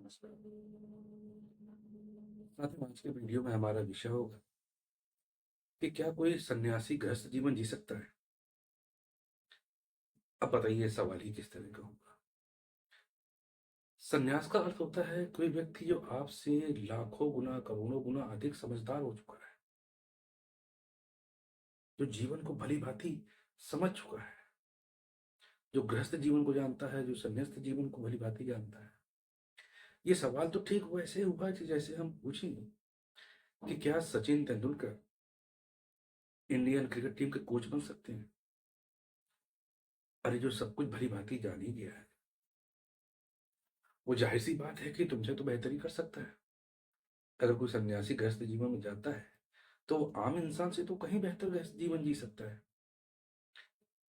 साथियों, आज के वीडियो में हमारा विषय होगा कि क्या कोई सन्यासी गृहस्थ जीवन जी सकता है। अब बताइए सवाल ही किस तरह का होगा। सन्यास का अर्थ होता है कोई व्यक्ति जो आपसे लाखों गुना करोड़ों गुना अधिक समझदार हो चुका है, जो जीवन को भली भांति समझ चुका है, जो गृहस्थ जीवन को जानता है, जो सन्यास्त जीवन को भली भांति जानता है। ये सवाल तो ठीक वैसे हुआ कि जैसे हम पूछेंगे कि क्या Sachin Tendulkar Indian cricket team के कोच बन सकते हैं। अरे जो सब कुछ भली भांति जान ही गया है, वो जाहिर सी बात है कि तुमसे तो बेहतर ही कर सकता है। अगर कोई सन्यासी गृहस्थ जीवन में जाता है तो वो आम इंसान से तो कहीं बेहतर गृहस्थ जीवन जी सकता है।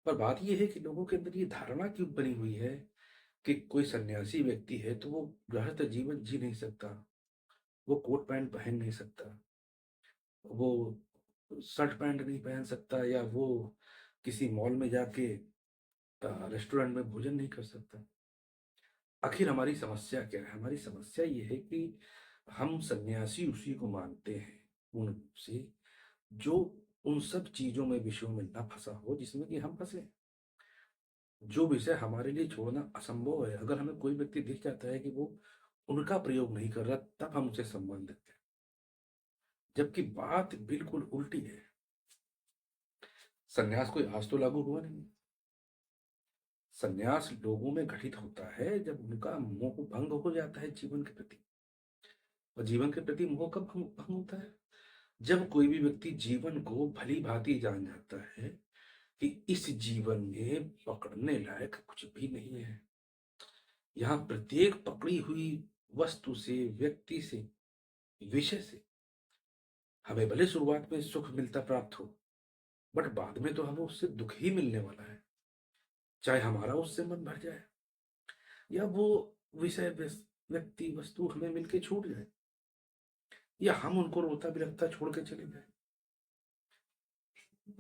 पर बात यह है कि लोगों के अंदर ये धारणा क्यों बनी हुई है कि कोई सन्यासी व्यक्ति है तो वो गृहस्थ जीवन जी नहीं सकता, वो कोट पैंट पहन नहीं सकता, वो शर्ट पैंट नहीं पहन सकता, या वो किसी मॉल में जाके रेस्टोरेंट में भोजन नहीं कर सकता। आखिर हमारी समस्या क्या है? हमारी समस्या ये है कि हम सन्यासी उसी को मानते हैं पूर्ण रूप से जो उन सब चीजों में, विषयों में ना फंसा हो जिसमें कि हम फंसे। जो विषय हमारे लिए छोड़ना असंभव है, अगर हमें कोई व्यक्ति दिख जाता है कि वो उनका प्रयोग नहीं कर रहा, तब हम उसे सम्मान देते हैं। जबकि बात बिल्कुल उल्टी है। सन्यास कोई आज तो लागू हुआ नहीं। सन्यास लोगों में घटित होता है जब उनका मोह भंग हो जाता है जीवन के प्रति। और जीवन के प्रति मोह कब भंग होता है? जब कोई भी व्यक्ति जीवन को भली भांति जान जाता है कि इस जीवन में पकड़ने लायक कुछ भी नहीं है। यहाँ प्रत्येक पकड़ी हुई वस्तु से, व्यक्ति से, विषय से हमें भले शुरुआत में सुख मिलता प्राप्त हो, बट बाद में तो हमें उससे दुख ही मिलने वाला है। चाहे हमारा उससे मन भर जाए, या वो विषय, व्यक्ति, वस्तु हमें मिलके छूट जाए, या हम उनको रोता बिलखता छोड़ के चले जाए।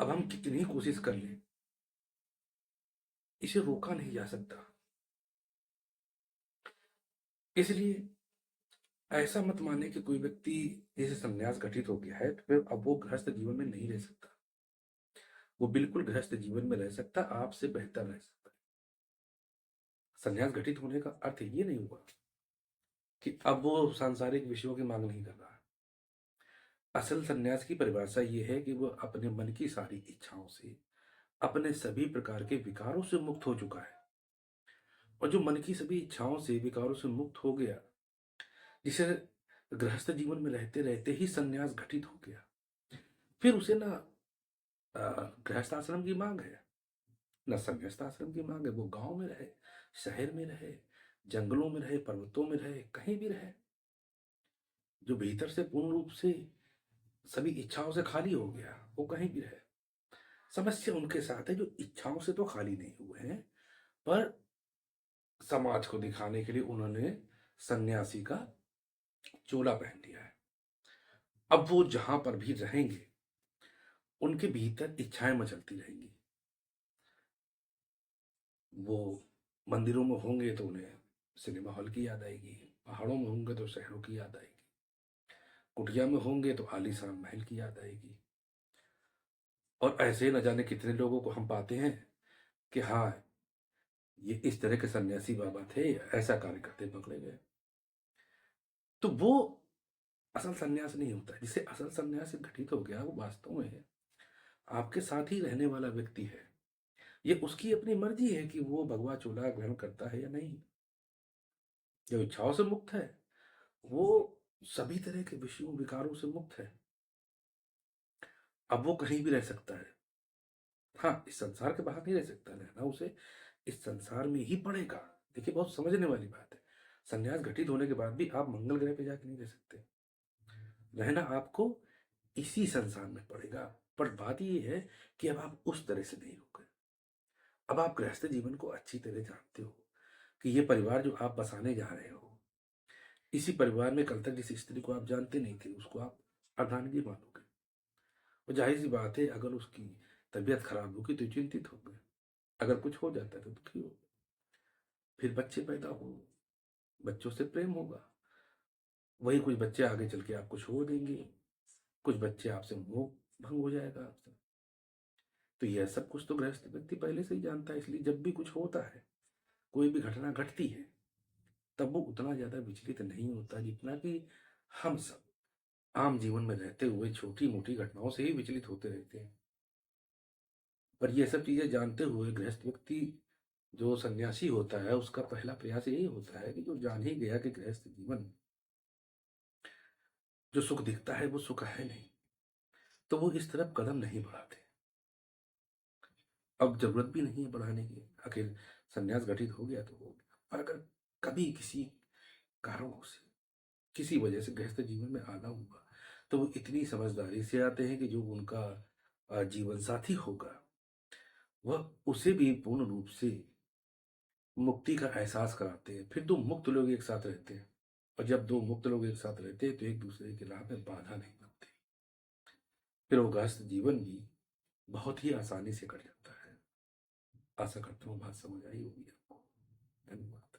अब हम कितनी कोशिश कर लें, इसे रोका नहीं जा सकता। इसलिए ऐसा मत माने कि कोई व्यक्ति जैसे संन्यास घटित हो गया है तो फिर अब वो गृहस्थ जीवन में नहीं रह सकता। वो बिल्कुल गृहस्थ जीवन में रह सकता, आपसे बेहतर रह सकता है। संन्यास घटित होने का अर्थ ये नहीं हुआ कि अब वो सांसारिक विषयों की मांग नहीं कर रहा है। असल संन्यास की परिभाषा ये है कि वो अपने मन की सारी इच्छाओं से, अपने सभी प्रकार के विकारों से मुक्त हो चुका है। और जो मन की सभी इच्छाओं से, विकारों से मुक्त हो गया, जिसे गृहस्थ जीवन में रहते रहते ही संन्यास घटित हो गया, फिर उसे ना गृहस्थ आश्रम की मांग है, न संन्यास्त आश्रम की मांग है। वो गांव में रहे, शहर में रहे, जंगलों में रहे, पर्वतों में रहे, कहीं भी रहे, जो भीतर से पूर्ण रूप से सभी इच्छाओं से खाली हो गया, वो कहीं भी रहे। समस्या उनके साथ है जो इच्छाओं से तो खाली नहीं हुए हैं, पर समाज को दिखाने के लिए उन्होंने सन्यासी का चोला पहन लिया है। अब वो जहां पर भी रहेंगे, उनके भीतर इच्छाएं मचलती रहेंगी। वो मंदिरों में होंगे तो उन्हें सिनेमा हॉल की याद आएगी, पहाड़ों में होंगे तो शहरों की याद आएगी, कुटिया में होंगे तो आलीशान महल की याद आएगी। और ऐसे न जाने कितने लोगों को हम पाते हैं कि हाँ, ये इस तरह के सन्यासी बाबा थे, ऐसा कार्य करते पकड़े गए। तो वो असल सन्यास नहीं होता। जिसे असल सन्यास से घटित हो गया, वो वास्तव में आपके साथ ही रहने वाला व्यक्ति है। ये उसकी अपनी मर्जी है कि वो भगवा चोला ग्रहण करता है या नहीं। जो इच्छाओं से मुक्त है, वो सभी तरह के विषयों, विकारों से मुक्त है। अब वो कहीं भी रह सकता है। हाँ, इस संसार के बाहर नहीं रह सकता, रहना उसे इस संसार में ही पड़ेगा। देखिए, बहुत समझने वाली बात है। संन्यास घटित होने के बाद भी आप मंगल ग्रह पे जाके नहीं रह सकते। रहना आपको इसी संसार में पड़ेगा। पर बात ये है कि अब आप उस तरह से नहीं हो गए। अब आप गृहस्थ जीवन को अच्छी तरह जानते हो कि ये परिवार जो आप बसाने जा रहे हो, इसी परिवार में कल तक जिस स्त्री को आप जानते नहीं थे, उसको आप अर्धांगिनी मानोगे। और जाहिर सी बात है, अगर उसकी तबीयत खराब होगी तो चिंतित होगे, अगर कुछ हो जाता है तो दुखी हो, फिर बच्चे पैदा हो, बच्चों से प्रेम होगा। वही कुछ बच्चे आगे चल के आपको छोड़ देंगे, कुछ बच्चे आपसे मोह भंग हो जाएगा आपसे। तो यह सब कुछ तो गृहस्थ व्यक्ति पहले से ही जानता है, इसलिए जब भी कुछ होता है, कोई भी घटना घटती है, तब वो उतना ज़्यादा विचलित नहीं होता जितना कि हम सब आम जीवन में रहते हुए छोटी-मोटी घटनाओं से ही विचलित होते रहते हैं। पर ये सब चीज़ें जानते हुए गृहस्थ व्यक्ति जो सन्यासी होता है, उसका पहला प्रयास यही होता है कि जो जान ही गया कि गृहस्थ जीवन जो सुख दिखता है वो सुख है नहीं, तो वो इस तरफ कदम नहीं बढ़ाते। अब ज़रूरत भी नहीं है बढ़ाने की, आखिर सन्यास घटित हो गया तो हो गया। पर अगर कभी किसी कारणों से, किसी वजह से गृहस्थ जीवन में आना हुआ, तो वो इतनी समझदारी से आते हैं कि जो उनका जीवन साथी होगा, वह उसे भी पूर्ण रूप से मुक्ति का एहसास कराते हैं। फिर 2 मुक्त लोग एक साथ रहते हैं, और जब 2 मुक्त लोग एक साथ रहते हैं, तो एक-दूसरे की राह में बाधा नहीं बनती। फिर वो गृहस्थ जीवन भी बहुत ही आसानी से कट जाता है। आशा करता हूँ बात समझ आई होगी आपको। धन्यवाद।